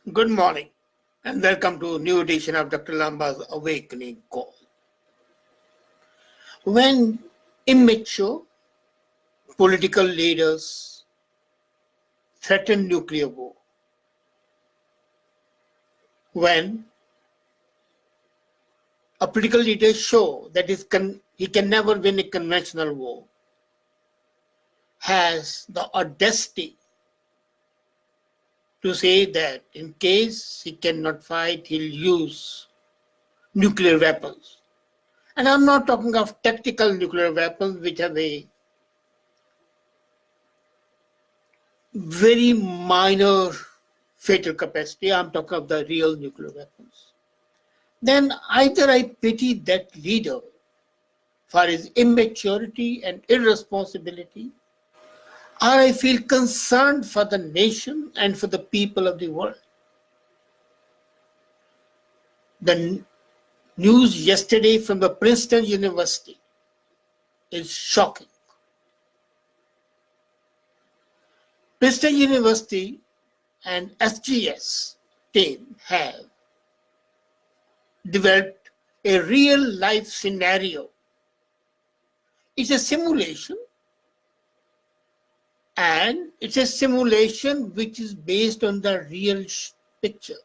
Good morning and welcome to a new edition of Dr. Lamba's Awakening Call. When immature political leaders threaten nuclear war, when a political leader shows that he can never win a conventional war, has the audacity to say that in case he cannot fight, he'll use nuclear weapons. And I'm not talking of tactical nuclear weapons which have a very minor fatal capacity. I'm talking of the real nuclear weapons. Then either I pity that leader for his immaturity and irresponsibility, or I feel concerned for the nation and for the people of the world. The news yesterday from the Princeton University is shocking. Princeton University and SGS team have developed a real-life scenario. It's a simulation, and it's a simulation which is based on the real picture.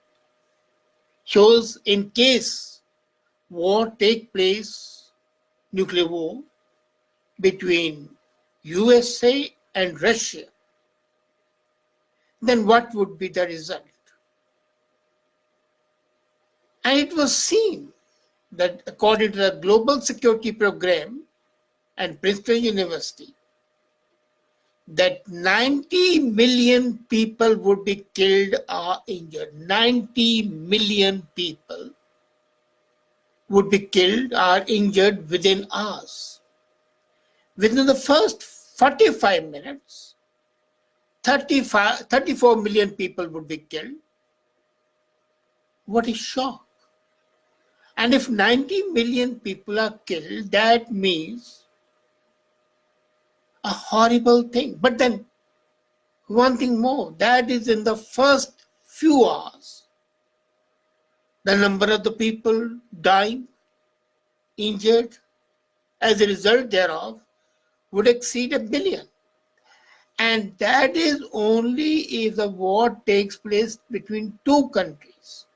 Shows in case war take place, nuclear war, between USA and Russia, then what would be the result? And it was seen that according to the Global Security Program and Princeton University, that 90 million people would be killed or injured. 90 million people would be killed or injured within hours. Within the first 45 minutes, 34 million people would be killed. What a shock. And if 90 million people are killed, that means a horrible thing. But then, one thing more, that is in the first few hours, the number of the people dying, injured, as a result thereof, would exceed 1 billion. And that is only if the war takes place between two countries.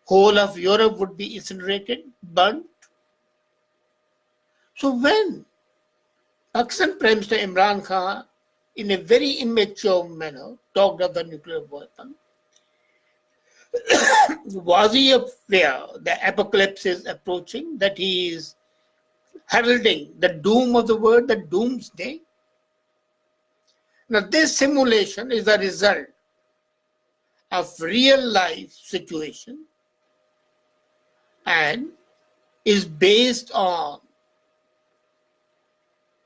Whole of Europe would be incinerated, burnt. So when Pakistan Prime Minister Imran Khan, in a very immature manner, talked of the nuclear weapon, was he aware the apocalypse is approaching, that he is heralding the doom of the world, the doomsday? Now, this simulation is the result of real life situation and is based on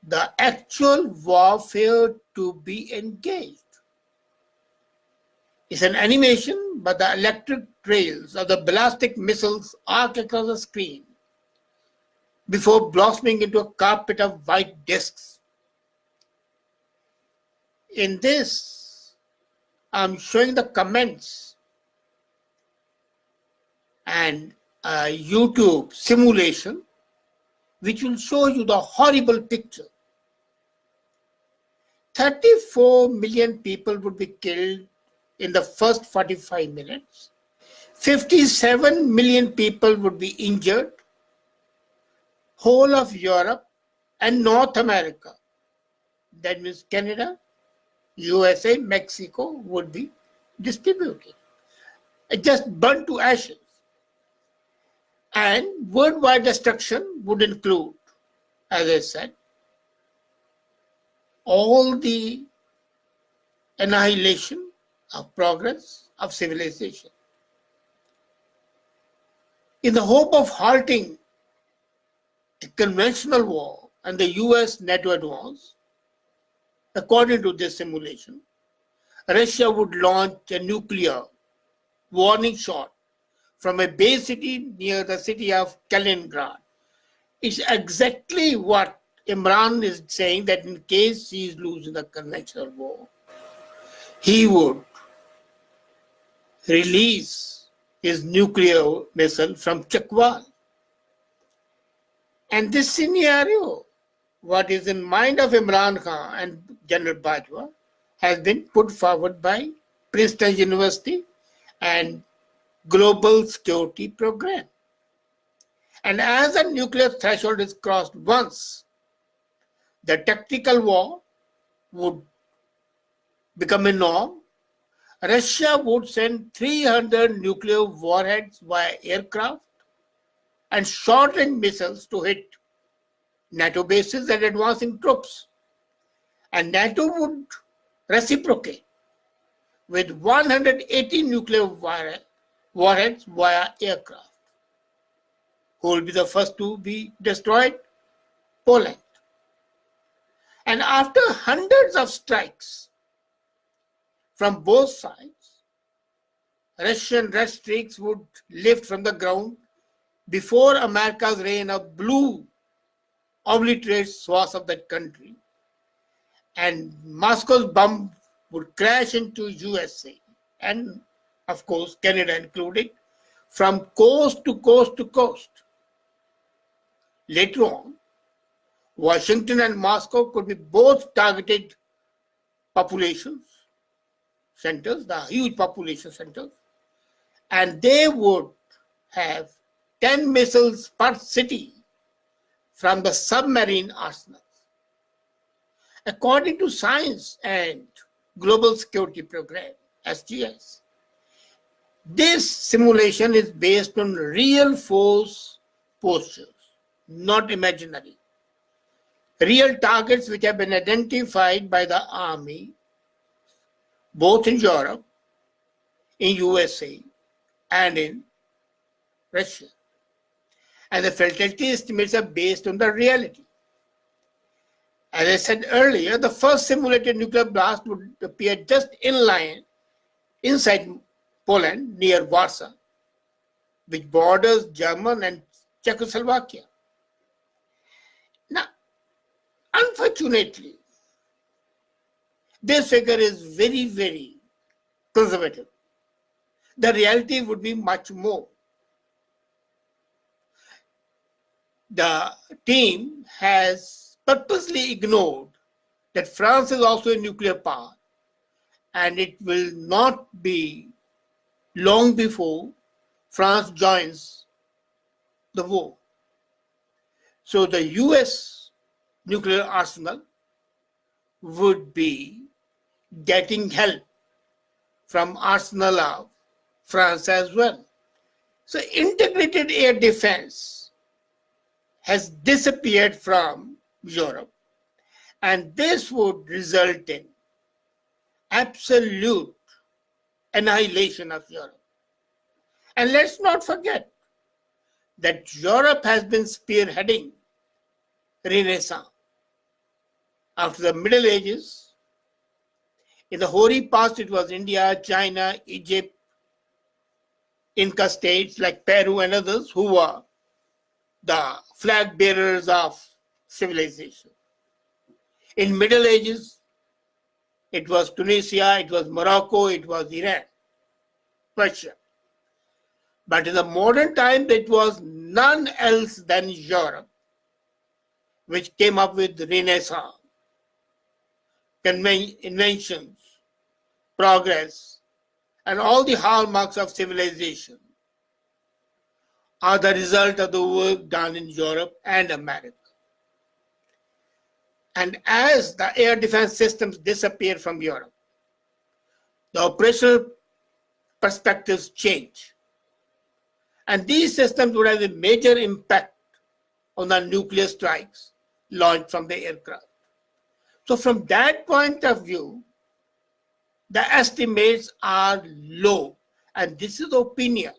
the actual warfare to be engaged. It's an animation, but the electric trails of the ballistic missiles arc across the screen before blossoming into a carpet of white discs. In this, I'm showing the comments and a YouTube simulation which will show you the horrible picture. 34 million people would be killed in the first 45 minutes. 57 million people would be injured. Whole of Europe and North America, that means Canada, USA, Mexico, would be distributed. It just burnt to ashes. And worldwide destruction would include, as I said, all the annihilation of progress of civilization. In the hope of halting a conventional war and the US NATO advance, according to this simulation, Russia would launch a nuclear warning shot from a base city near the city of Kaliningrad. It's exactly what Imran is saying, that in case he is losing the conventional war, he would release his nuclear missile from Chakwal. And this scenario, what is in mind of Imran Khan and General Bajwa, has been put forward by Princeton University and Global Security Program. And as the nuclear threshold is crossed once, the tactical war would become a norm. Russia would send 300 nuclear warheads via aircraft and short-range missiles to hit NATO bases and advancing troops. And NATO would reciprocate with 180 nuclear warheads via aircraft. Who will be the first to be destroyed? Poland. And after hundreds of strikes from both sides, Russian red streaks would lift from the ground before America's rain of blue obliterates swaths of that country. And Moscow's bomb would crash into USA and, of course, Canada included, from coast to coast to coast. Later on, Washington and Moscow could be both targeted population centers, the huge population centers, and they would have 10 missiles per city from the submarine arsenals. According to Science and Global Security Program, SGS, this simulation is based on real force postures, not imaginary. Real targets which have been identified by the army, both in Europe, in USA, and in Russia. And the fatality estimates are based on the reality. As I said earlier, the first simulated nuclear blast would appear just inside Poland, near Warsaw, which borders Germany and Czechoslovakia. Now, unfortunately, this figure is very, very conservative. The reality would be much more. The team has purposely ignored that France is also a nuclear power, and it will not be long before France joins the war. So the US nuclear arsenal would be getting help from arsenal of France as well. So integrated air defense has disappeared from Europe, and this would result in absolute annihilation of Europe. And let's not forget that Europe has been spearheading Renaissance. After the Middle Ages, in the hoary past, it was India, China, Egypt, Inca states like Peru and others who were the flag bearers of civilization. In Middle Ages, it was Tunisia, it was Morocco, it was Iran, Persia. But in the modern time, it was none else than Europe, which came up with Renaissance, inventions, progress, and all the hallmarks of civilization are the result of the work done in Europe and America. And as the air defense systems disappear from Europe, the operational perspectives change. And these systems would have a major impact on the nuclear strikes launched from the aircraft. So from that point of view, the estimates are low. And this is the opinion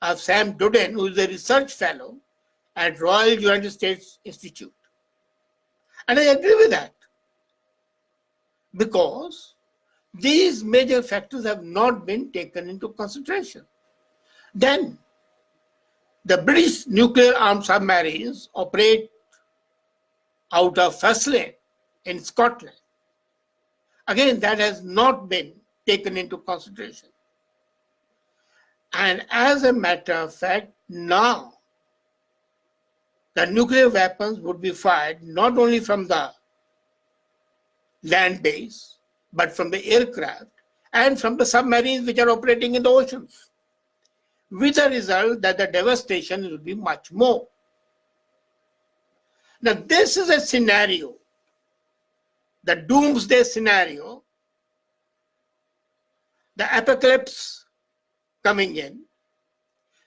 of Sam Duden, who is a research fellow at Royal United States Institute. And I agree with that, because these major factors have not been taken into consideration. Then, the British nuclear-armed submarines operate out of Faslane in Scotland. Again, that has not been taken into consideration. And as a matter of fact, now the nuclear weapons would be fired not only from the land base, but from the aircraft and from the submarines which are operating in the oceans, with the result that the devastation will be much more. Now, this is a scenario, the doomsday scenario, the apocalypse coming in,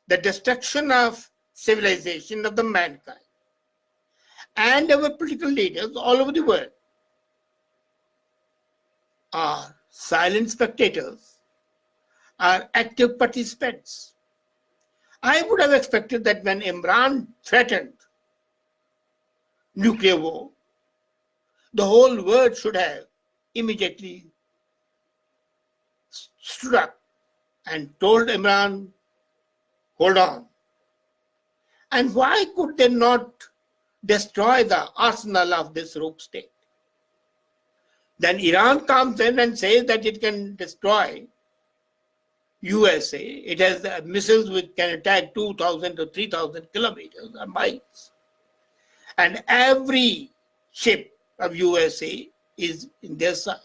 the destruction of civilization of the mankind, and our political leaders all over the world are silent spectators, are active participants. I would have expected that when Imran threatened nuclear war, the whole world should have immediately stood up and told Imran, hold on. And why could they not destroy the arsenal of this rogue state? Then Iran comes in and says that it can destroy USA. It has missiles which can attack 2,000 to 3,000 kilometers or miles. And every ship of USA is in their side.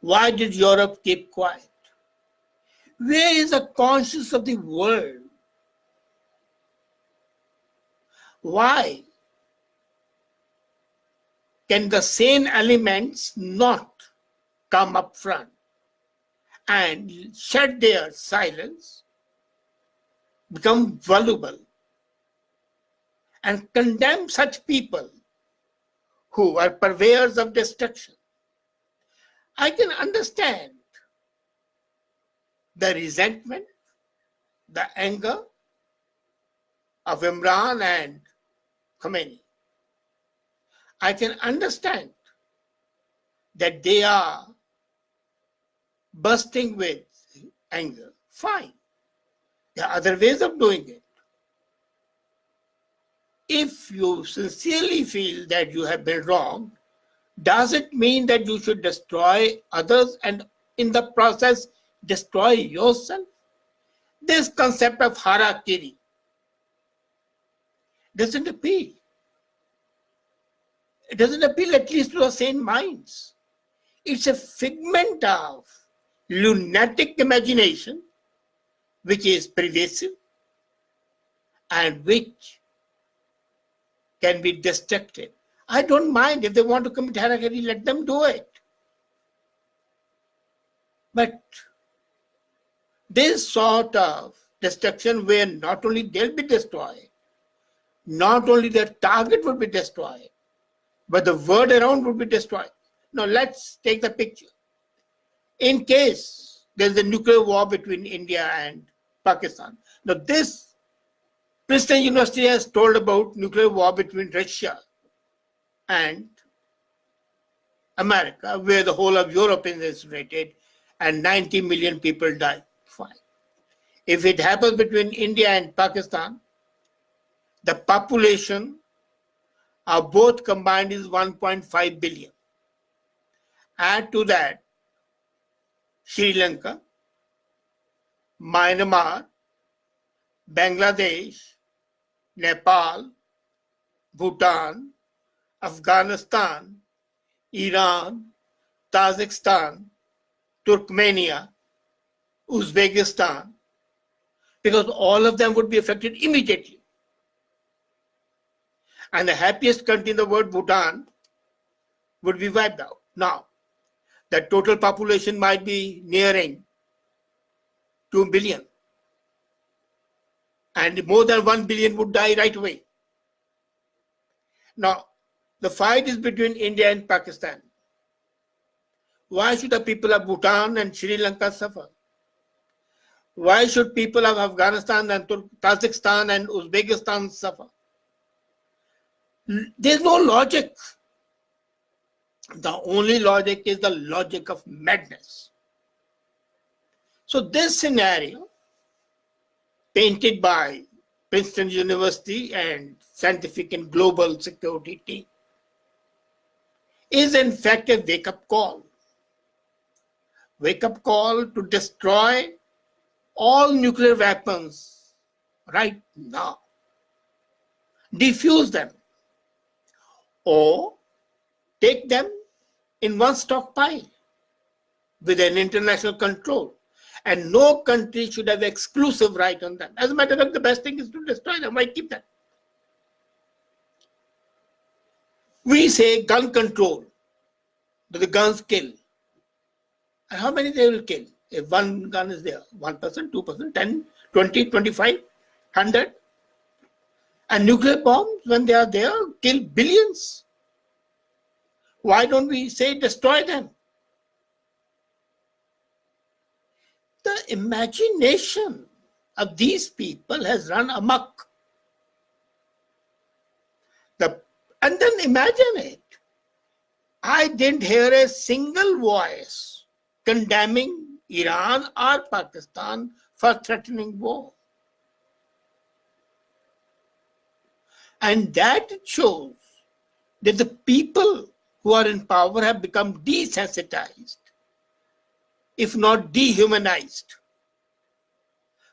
Why did Europe keep quiet? Where is the conscience of the world? Why can the sane elements not come up front and shed their silence, become vulnerable, and condemn such people who are purveyors of destruction? I can understand the resentment, the anger of Imran and Khomeini. I can understand that they are bursting with anger. Fine. There are other ways of doing it. If you sincerely feel that you have been wrong, does it mean that you should destroy others and in the process destroy yourself? This concept of harakiri doesn't appeal. It doesn't appeal at least to the sane minds. It's a figment of lunatic imagination which is pervasive and which can be destructive. I don't mind if they want to commit harakiri, let them do it. But this sort of destruction where not only they'll be destroyed, not only their target would be destroyed, but the world around would be destroyed. Now let's take the picture. In case there's a nuclear war between India and Pakistan. Now this Princeton University has told about nuclear war between Russia and America, where the whole of Europe is incinerated and 90 million people die. Fine. If it happens between India and Pakistan, the population of both combined is 1.5 billion. Add to that Sri Lanka, Myanmar, Bangladesh, Nepal, Bhutan, Afghanistan, Iran, Tajikistan, Turkmenia, Uzbekistan, because all of them would be affected immediately. And the happiest country in the world, Bhutan, would be wiped out. Now, the total population might be nearing 2 billion. And more than 1 billion would die right away. Now, the fight is between India and Pakistan. Why should the people of Bhutan and Sri Lanka suffer? Why should people of Afghanistan and Tajikistan and Uzbekistan suffer? There's no logic. The only logic is the logic of madness. So this scenario, painted by Princeton University and scientific and global security team, is in fact a wake-up call. Wake-up call to destroy all nuclear weapons right now, defuse them, or take them in one stockpile with an international control. And no country should have exclusive right on them. As a matter of fact, the best thing is to destroy them. Why keep them? We say gun control, that the guns kill. And how many they will kill? If one gun is there, 1%, 2%, 10, 20, 25, 100. And nuclear bombs, when they are there, kill billions. Why don't we say destroy them? The imagination of these people has run amok. And then imagine it. I didn't hear a single voice condemning Iran or Pakistan for threatening war. And that shows that the people who are in power have become desensitized, if not dehumanized.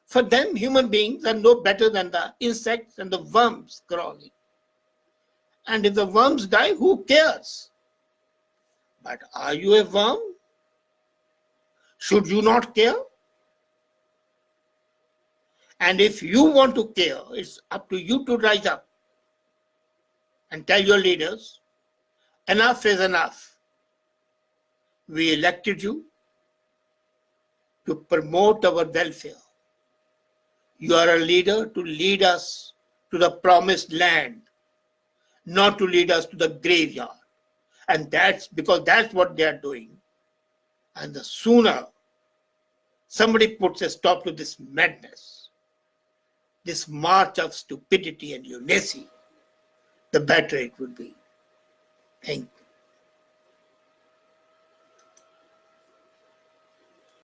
For them, human beings are no better than the insects and the worms crawling. And if the worms die, who cares? But are you a worm? Should you not care? And if you want to care, it's up to you to rise up and tell your leaders, enough is enough. We elected you to promote our welfare. You are a leader to lead us to the promised land, not to lead us to the graveyard. And that's because that's what they are doing. And the sooner somebody puts a stop to this madness, this march of stupidity and lunacy, the better it would be. Thank you.